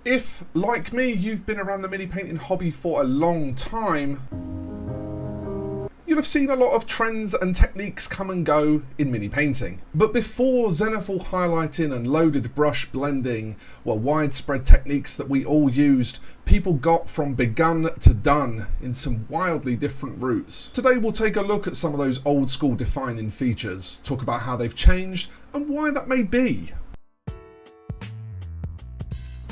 If, like me, you've been around the mini painting hobby for a long time, you'll have seen a lot of trends and techniques come and go in mini painting. But before zenithal highlighting and loaded brush blending were widespread techniques that we all used, people got from begun to done in some wildly different routes. Today we'll take a look at some of those old school defining features, talk about how they've changed and why that may be.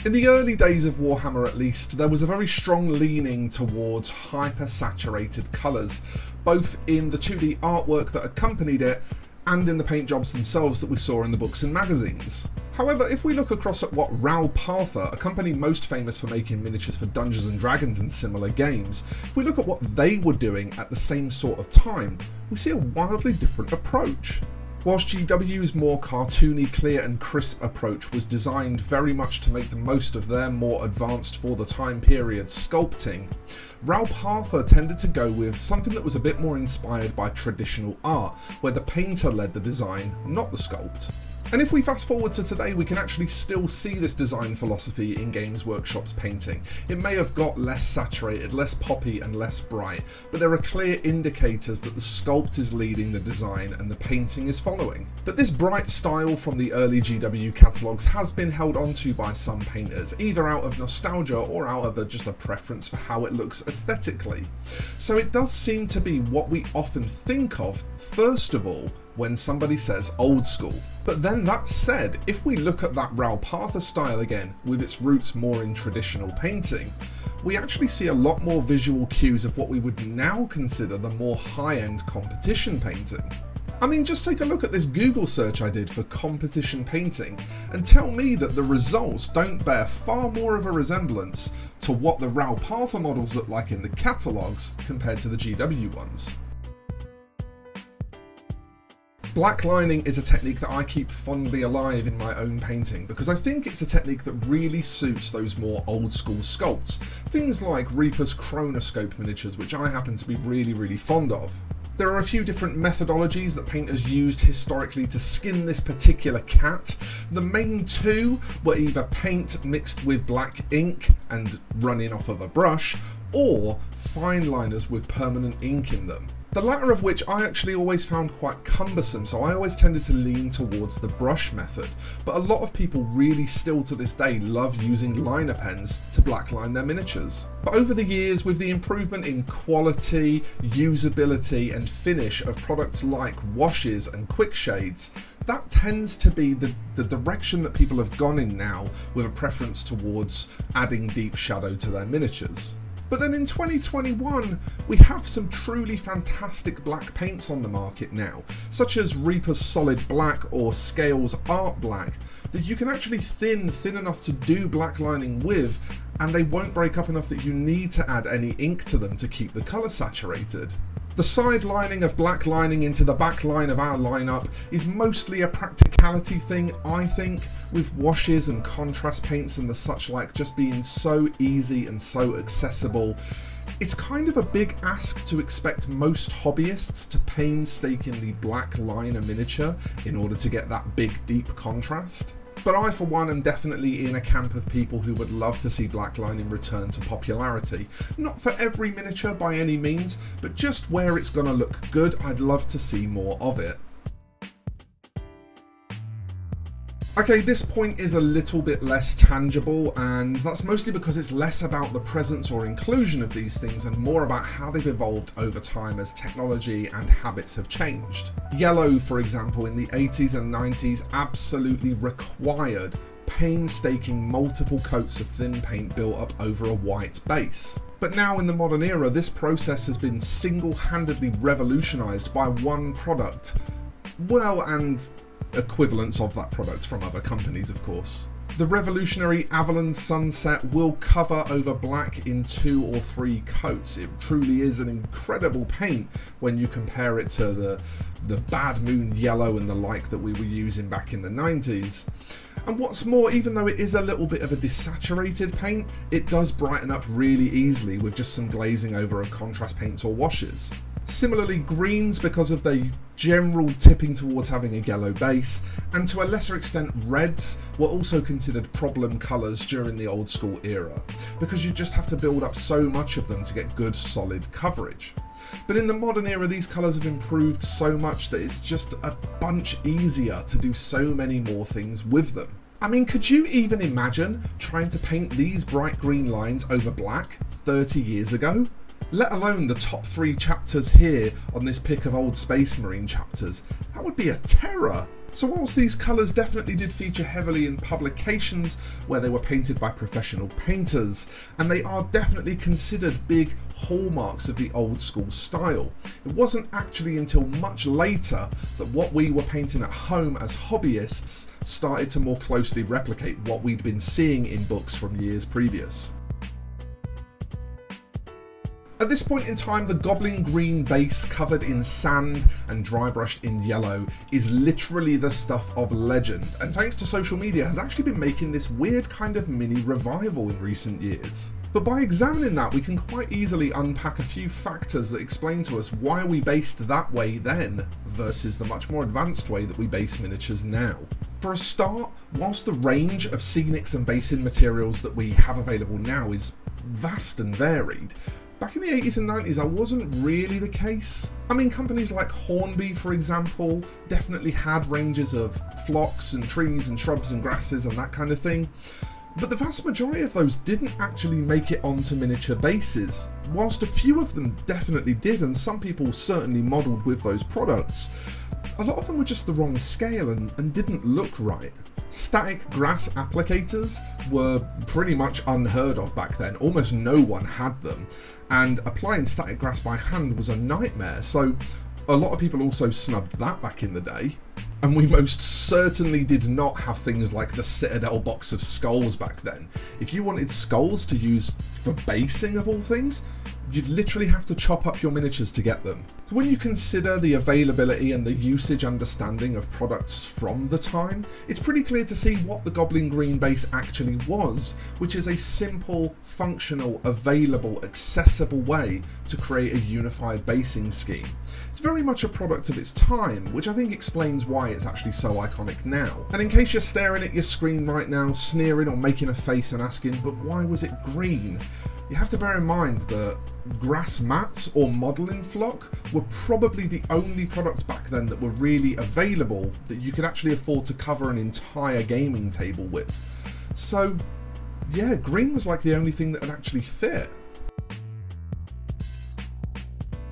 In the early days of Warhammer at least, there was a very strong leaning towards hyper-saturated colours, both in the 2D artwork that accompanied it and in the paint jobs themselves that we saw in the books and magazines. However, if we look across at what Ral Partha, a company most famous for making miniatures for Dungeons and Dragons and similar games, if we look at what they were doing at the same sort of time, we see a wildly different approach. Whilst GW's more cartoony, clear and crisp approach was designed very much to make the most of their more advanced for the time period sculpting, Ral Partha tended to go with something that was a bit more inspired by traditional art, where the painter led the design, not the sculpt. And if we fast forward to today, we can actually still see this design philosophy in Games Workshop's painting. It may have got less saturated, less poppy and less bright, but there are clear indicators that the sculpt is leading the design and the painting is following. But this bright style from the early GW catalogues has been held onto by some painters, either out of nostalgia or out of just a preference for how it looks aesthetically. So it does seem to be what we often think of, first of all, when somebody says old school. But then that said, if we look at that Ral Partha style again, with its roots more in traditional painting, we actually see a lot more visual cues of what we would now consider the more high-end competition painting. I mean, just take a look at this Google search I did for competition painting and tell me that the results don't bear far more of a resemblance to what the Ral Partha models look like in the catalogues compared to the GW ones. Blacklining is a technique that I keep fondly alive in my own painting because I think it's a technique that really suits those more old school sculpts. Things like Reaper's Chronoscope miniatures, which I happen to be really fond of. There are a few different methodologies that painters used historically to skin this particular cat. The main two were either paint mixed with black ink and running off of a brush, or fine liners with permanent ink in them. The latter of which I actually always found quite cumbersome, so I always tended to lean towards the brush method. But a lot of people really still to this day love using liner pens to blackline their miniatures. But over the years, with the improvement in quality, usability and finish of products like washes and quick shades, that tends to be the direction that people have gone in now, with a preference towards adding deep shadow to their miniatures. But then in 2021, we have some truly fantastic black paints on the market now, such as Reaper's Solid Black or Scale's Art Black, that you can actually thin enough to do blacklining with, and they won't break up enough that you need to add any ink to them to keep the colour saturated. The side lining of black lining into the back line of our lineup is mostly a practicality thing, I think, with washes and contrast paints and the such like just being so easy and so accessible. It's kind of a big ask to expect most hobbyists to painstakingly black line a miniature in order to get that big deep contrast. But I, for one, am definitely in a camp of people who would love to see blacklining return to popularity. Not for every miniature by any means, but just where it's gonna look good, I'd love to see more of it. Okay, this point is a little bit less tangible, and that's mostly because it's less about the presence or inclusion of these things and more about how they've evolved over time as technology and habits have changed. Yellow, for example, in the 80s and 90s absolutely required painstaking multiple coats of thin paint built up over a white base. But now in the modern era, this process has been single-handedly revolutionised by one product. Well, and equivalents of that product from other companies, of course. The revolutionary Avalon Sunset will cover over black in 2 or 3 coats. It truly is an incredible paint when you compare it to the Bad Moon Yellow and the like that we were using back in the 90s. And what's more, even though it is a little bit of a desaturated paint, it does brighten up really easily with just some glazing over of contrast paints or washes. Similarly, greens because of their general tipping towards having a yellow base, and to a lesser extent reds were also considered problem colours during the old school era, because you just have to build up so much of them to get good solid coverage. But in the modern era, these colours have improved so much that it's just a bunch easier to do so many more things with them. I mean, could you even imagine trying to paint these bright green lines over black 30 years ago? Let alone the top 3 chapters here on this pick of old Space Marine chapters. That would be a terror. So whilst these colours definitely did feature heavily in publications where they were painted by professional painters, and they are definitely considered big hallmarks of the old school style, it wasn't actually until much later that what we were painting at home as hobbyists started to more closely replicate what we'd been seeing in books from years previous. At this point in time, the goblin green base covered in sand and dry brushed in yellow is literally the stuff of legend, and thanks to social media has actually been making this weird kind of mini revival in recent years. But by examining that, we can quite easily unpack a few factors that explain to us why we based that way then versus the much more advanced way that we base miniatures now. For a start, whilst the range of scenics and basing materials that we have available now is vast and varied, back in the 80s and 90s, that wasn't really the case. I mean, companies like Hornby, for example, definitely had ranges of phlox and trees and shrubs and grasses and that kind of thing. But the vast majority of those didn't actually make it onto miniature bases. Whilst a few of them definitely did, and some people certainly modelled with those products, a lot of them were just the wrong scale and didn't look right. Static grass applicators were pretty much unheard of back then. Almost no one had them, and applying static grass by hand was a nightmare, so a lot of people also snubbed that back in the day. And we most certainly did not have things like the Citadel box of skulls back then. If you wanted skulls to use for basing of all things, you'd literally have to chop up your miniatures to get them. So when you consider the availability and the usage understanding of products from the time, it's pretty clear to see what the Goblin Green base actually was, which is a simple, functional, available, accessible way to create a unified basing scheme. It's very much a product of its time, which I think explains why it's actually so iconic now. And in case you're staring at your screen right now, sneering or making a face and asking, but why was it green? You have to bear in mind that grass mats or modelling flock were probably the only products back then that were really available that you could actually afford to cover an entire gaming table with. So yeah, green was like the only thing that had actually fit.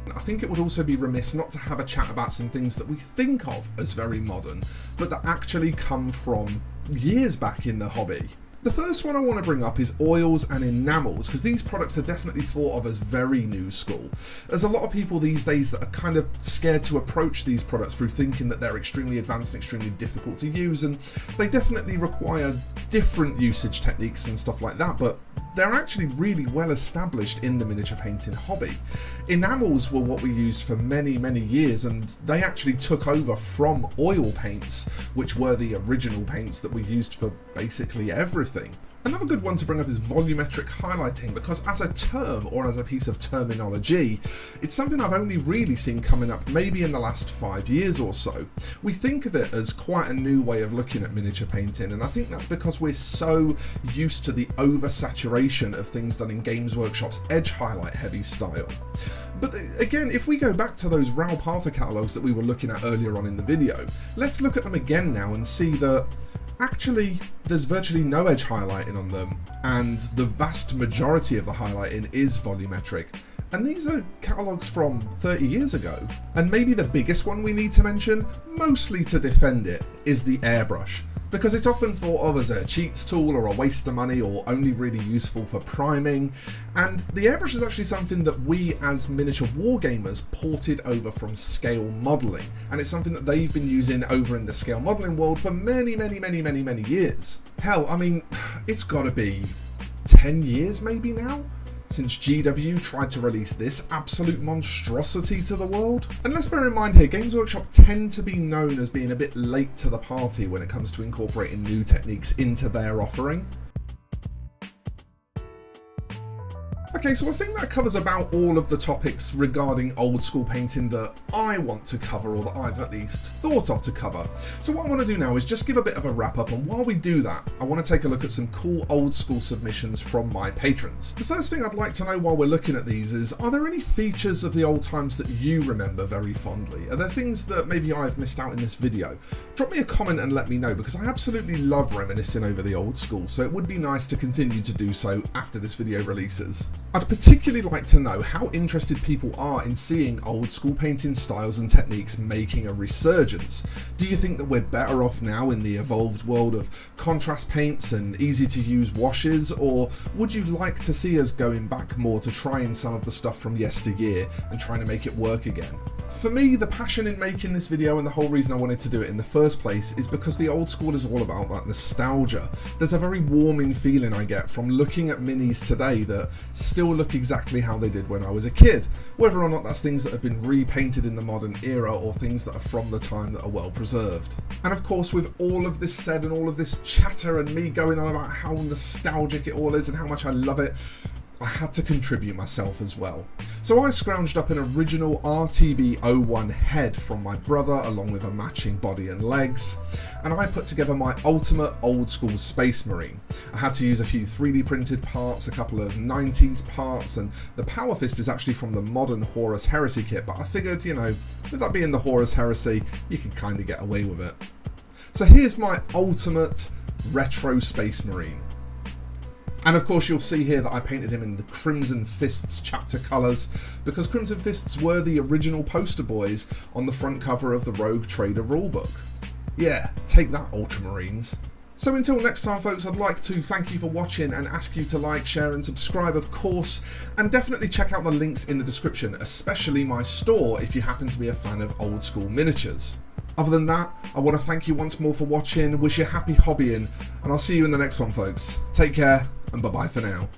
I think it would also be remiss not to have a chat about some things that we think of as very modern, but that actually come from years back in the hobby. The first one I want to bring up is oils and enamels, because these products are definitely thought of as very new school. There's a lot of people these days that are kind of scared to approach these products through thinking that they're extremely advanced and extremely difficult to use, and they definitely require different usage techniques and stuff like that, but they're actually really well established in the miniature painting hobby. Enamels were what we used for many, many years, and they actually took over from oil paints, which were the original paints that we used for basically everything. Another good one to bring up is volumetric highlighting, because as a term or as a piece of terminology, it's something I've only really seen coming up maybe in the last 5 years or so. We think of it as quite a new way of looking at miniature painting, and I think that's because we're so used to the oversaturation of things done in Games Workshop's edge highlight heavy style. But again, if we go back to those Raoul Partha catalogues that we were looking at earlier on in the video, let's look at them again now and see that actually there's virtually no edge highlighting on them, and the vast majority of the highlighting is volumetric. And these are catalogues from 30 years ago. And maybe the biggest one we need to mention, mostly to defend it, is the airbrush. Because it's often thought of as a cheats tool or a waste of money or only really useful for priming, and the airbrush is actually something that we as miniature wargamers ported over from scale modelling, and it's something that they've been using over in the scale modelling world for many years. Hell, I mean, it's gotta be 10 years maybe now since GW tried to release this absolute monstrosity to the world. And let's bear in mind here, Games Workshop tend to be known as being a bit late to the party when it comes to incorporating new techniques into their offering. Okay, so I think that covers about all of the topics regarding old school painting that I want to cover, or that I've at least thought of to cover. So what I want to do now is just give a bit of a wrap up, and while we do that, I want to take a look at some cool old school submissions from my patrons. The first thing I'd like to know while we're looking at these is, are there any features of the old times that you remember very fondly? Are there things that maybe I've missed out in this video? Drop me a comment and let me know, because I absolutely love reminiscing over the old school, so it would be nice to continue to do so after this video releases. I'd particularly like to know how interested people are in seeing old school painting styles and techniques making a resurgence. Do you think that we're better off now in the evolved world of contrast paints and easy to use washes, or would you like to see us going back more to trying some of the stuff from yesteryear and trying to make it work again? For me, the passion in making this video and the whole reason I wanted to do it in the first place is because the old school is all about that nostalgia. There's a very warming feeling I get from looking at minis today that still look exactly how they did when I was a kid, whether or not that's things that have been repainted in the modern era or things that are from the time that are well preserved. And of course, with all of this said and all of this chatter and me going on about how nostalgic it all is and how much I love it, I had to contribute myself as well. So I scrounged up an original RTB01 head from my brother along with a matching body and legs, and I put together my ultimate old school Space Marine. I had to use a few 3D printed parts, a couple of 90s parts, and the Power Fist is actually from the modern Horus Heresy kit, but I figured, you know, with that being the Horus Heresy, you can kind of get away with it. So here's my ultimate retro Space Marine. And of course you'll see here that I painted him in the Crimson Fists chapter colours, because Crimson Fists were the original poster boys on the front cover of the Rogue Trader rulebook. Yeah, take that, Ultramarines. So until next time folks, I'd like to thank you for watching and ask you to like, share and subscribe of course, and definitely check out the links in the description, especially my store if you happen to be a fan of old school miniatures. Other than that, I want to thank you once more for watching, wish you happy hobbying, and I'll see you in the next one folks. Take care, and bye bye for now.